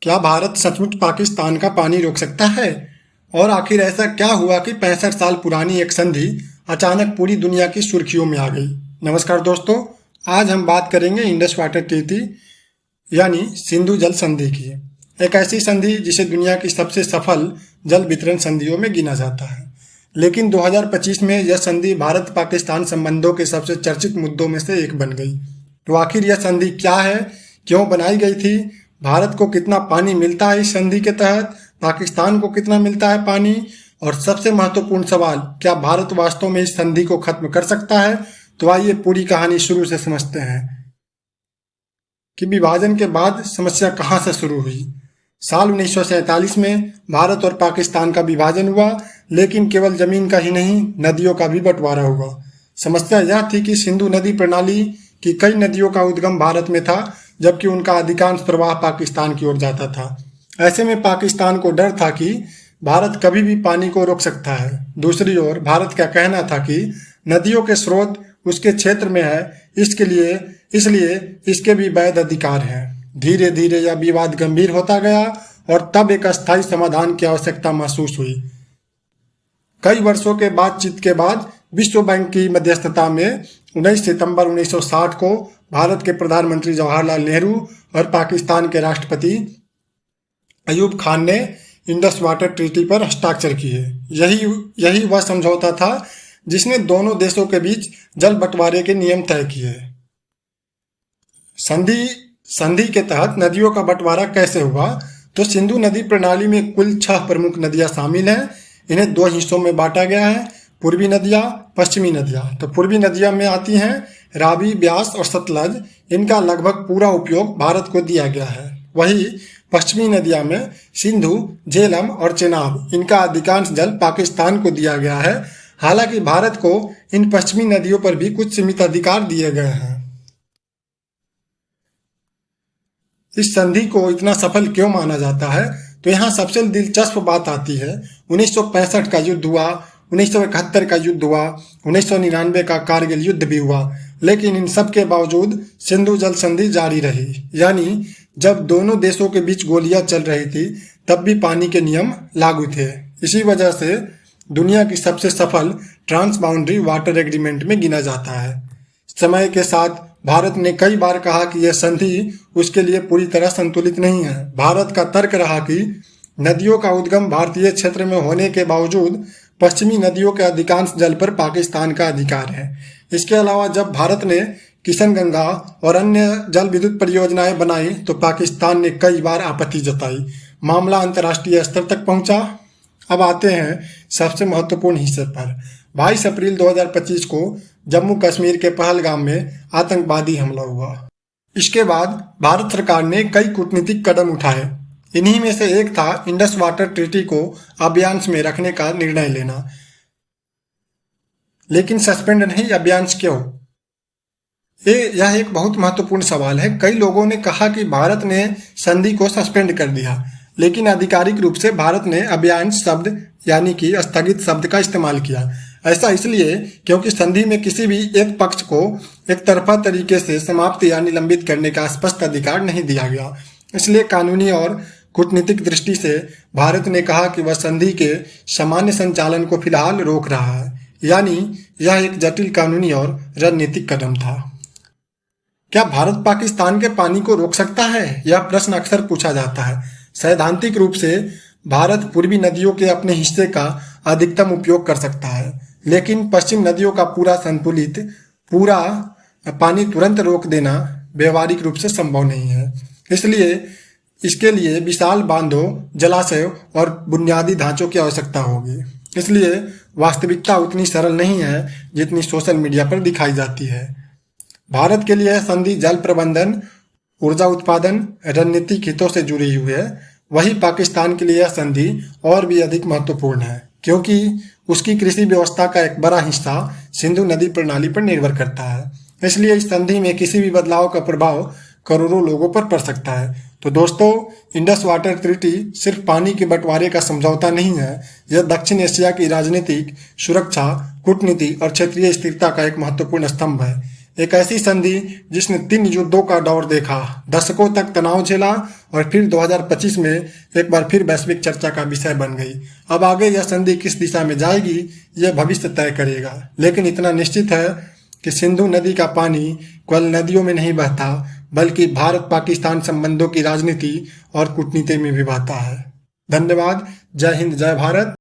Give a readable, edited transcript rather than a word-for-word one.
क्या भारत सचमुच पाकिस्तान का पानी रोक सकता है? और आखिर ऐसा क्या हुआ कि 65 साल पुरानी एक संधि अचानक पूरी दुनिया की सुर्खियों में आ गई? नमस्कार दोस्तों, आज हम बात करेंगे इंडस वाटर ट्रीटी यानी सिंधु जल संधि की। एक ऐसी संधि जिसे दुनिया की सबसे सफल जल वितरण संधियों में गिना जाता है। लेकिन 2025 में यह संधि भारत पाकिस्तान संबंधों के सबसे चर्चित मुद्दों में से एक बन गई। तो आखिर यह संधि क्या है, क्यों बनाई गई थी, भारत को कितना पानी मिलता है इस संधि के तहत, पाकिस्तान को कितना मिलता है पानी, और सबसे महत्वपूर्ण सवाल, क्या भारत वास्तव में इस संधि को खत्म कर सकता है? तो आइए पूरी कहानी शुरू से समझते हैं कि विभाजन के बाद समस्या कहां से शुरू हुई। साल 1947 में भारत और पाकिस्तान का विभाजन हुआ, लेकिन केवल जमीन का ही नहीं, नदियों का भी बंटवारा हुआ। समस्या यह थी कि सिंधु नदी प्रणाली की कई नदियों का उद्गम भारत में था, जबकि उनका अधिकांश प्रवाह पाकिस्तान की ओर जाता था। ऐसे में पाकिस्तान को डर था कि भारत कभी भी पानी को रोक सकता है। दूसरी ओर भारत का कहना था कि नदियों के स्रोत उसके क्षेत्र में है, इसलिए इसके भी वैध अधिकार हैं। धीरे धीरे यह विवाद गंभीर होता गया और तब एक अस्थायी समाधान की आवश्यकता महसूस हुई। कई वर्षों के बातचीत के बाद विश्व बैंक की मध्यस्थता में 19 सितंबर 1960 को भारत के प्रधानमंत्री जवाहरलाल नेहरू और पाकिस्तान के राष्ट्रपति अयूब खान ने इंडस वाटर ट्रीटी पर हस्ताक्षर किए। यही वह समझौता था जिसने दोनों देशों के बीच जल बंटवारे के नियम तय किए। संधि के तहत नदियों का बंटवारा कैसे हुआ? तो सिंधु नदी प्रणाली में कुल 6 प्रमुख नदियां शामिल हैं। इन्हें 2 हिस्सों में बांटा गया है, पूर्वी नदियां, पश्चिमी नदियां। तो पूर्वी नदियां में आती हैं रावी, ब्यास और सतलज। इनका लगभग पूरा उपयोग भारत को दिया गया है। वही पश्चिमी नदियां में सिंधु, झेलम और चेनाब। इनका अधिकांश जल पाकिस्तान को दिया गया है। हालांकि भारत को इन पश्चिमी नदियों पर भी कुछ सीमित अधिकार दिए गए हैं। इस संधि को इतना सफल क्यों माना जाता है? तो यहाँ सबसे दिलचस्प बात आती है। 1965 का युद्ध हुआ, 1971 का युद्ध हुआ, 1999 का कारगिल युद्ध भी हुआ, लेकिन इन सब के बावजूद सिंधु जल संधि जारी रही। यानी जब दोनों देशों के बीच गोलियां चल रही थी, तब भी पानी के नियम लागू थे। इसी वजह से दुनिया की सबसे सफल ट्रांस बाउंड्री वाटर एग्रीमेंट में गिना जाता है। समय के साथ भारत ने कई बार कहा कि यह संधि उसके लिए पूरी तरह संतुलित नहीं है। भारत का तर्क रहा कि नदियों का उद्गम भारतीय क्षेत्र में होने के बावजूद पश्चिमी नदियों के अधिकांश जल पर पाकिस्तान का अधिकार है। इसके अलावा जब भारत ने किशनगंगा और अन्य जल विद्युत परियोजनाएं बनाई, तो पाकिस्तान ने कई बार आपत्ति जताई। मामला अंतर्राष्ट्रीय स्तर तक पहुंचा। अब आते हैं सबसे महत्वपूर्ण हिस्से पर। 22 अप्रैल 2025 को जम्मू कश्मीर के पहलगाम में आतंकवादी हमला हुआ। इसके बाद भारत सरकार ने कई कूटनीतिक कदम उठाए। इन्हीं में से एक था इंडस वाटर ट्रीटी को अभियान में रखने का निर्णय लेना। लेकिन सस्पेंड नहीं, अभियान क्यों? यह एक बहुत महत्वपूर्ण सवाल है। कई लोगों ने कहा कि भारत ने संधि को सस्पेंड कर दिया, लेकिन आधिकारिक रूप से भारत ने अभियान शब्द यानी कि स्थगित शब्द का इस्तेमाल किया। ऐसा इसलिए क्योंकि संधि में किसी भी एक पक्ष को एक तरफा तरीके से समाप्त या निलंबित करने का स्पष्ट अधिकार नहीं दिया गया। इसलिए कानूनी और कूटनीतिक दृष्टि से भारत ने कहा कि वह संधि के सामान्य संचालन को फिलहाल रोक रहा है। यानी यह एक जटिल कानूनी और रणनीतिक कदम था। क्या भारत पाकिस्तान के पानी को रोक सकता है? यह प्रश्न अक्सर पूछा जाता है। सैद्धांतिक रूप से भारत पूर्वी नदियों के अपने हिस्से का अधिकतम उपयोग कर सकता है, लेकिन पश्चिम नदियों का पूरा पानी तुरंत रोक देना व्यवहारिक रूप से संभव नहीं है। इसलिए इसके लिए विशाल बांधों, जलाशयों और बुनियादी ढांचों की आवश्यकता होगी। इसलिए वास्तविकता उतनी सरल नहीं है जितनी सोशल मीडिया पर दिखाई जाती है। भारत के लिए संधि जल प्रबंधन, ऊर्जा उत्पादन, रणनीतिक हितों से जुड़ी हुई है। वही पाकिस्तान के लिए यह संधि और भी अधिक महत्वपूर्ण है, क्योंकि उसकी कृषि व्यवस्था का एक बड़ा हिस्सा सिंधु नदी प्रणाली पर निर्भर करता है। इसलिए इस संधि में किसी भी बदलाव का प्रभाव करोड़ों लोगों पर पड़ सकता है। तो दोस्तों, इंडस वाटर ट्रीटी सिर्फ पानी के बंटवारे का समझौता नहीं है, यह दक्षिण एशिया की राजनीतिक, सुरक्षा, कूटनीति और क्षेत्रीय स्थिरता का एक महत्वपूर्ण स्तंभ है। एक ऐसी संधि जिसने 3 युद्धों का दौर देखा, दशकों तक तनाव झेला और फिर 2025 में एक बार फिर वैश्विक चर्चा का विषय बन गई। अब आगे यह संधि किस दिशा में जाएगी, यह भविष्य तय करेगा। लेकिन इतना निश्चित है कि सिंधु नदी का पानी केवल नदियों में नहीं बहता, बल्कि भारत पाकिस्तान संबंधों की राजनीति और कूटनीति में भी बहता है। धन्यवाद। जय हिंद, जय भारत।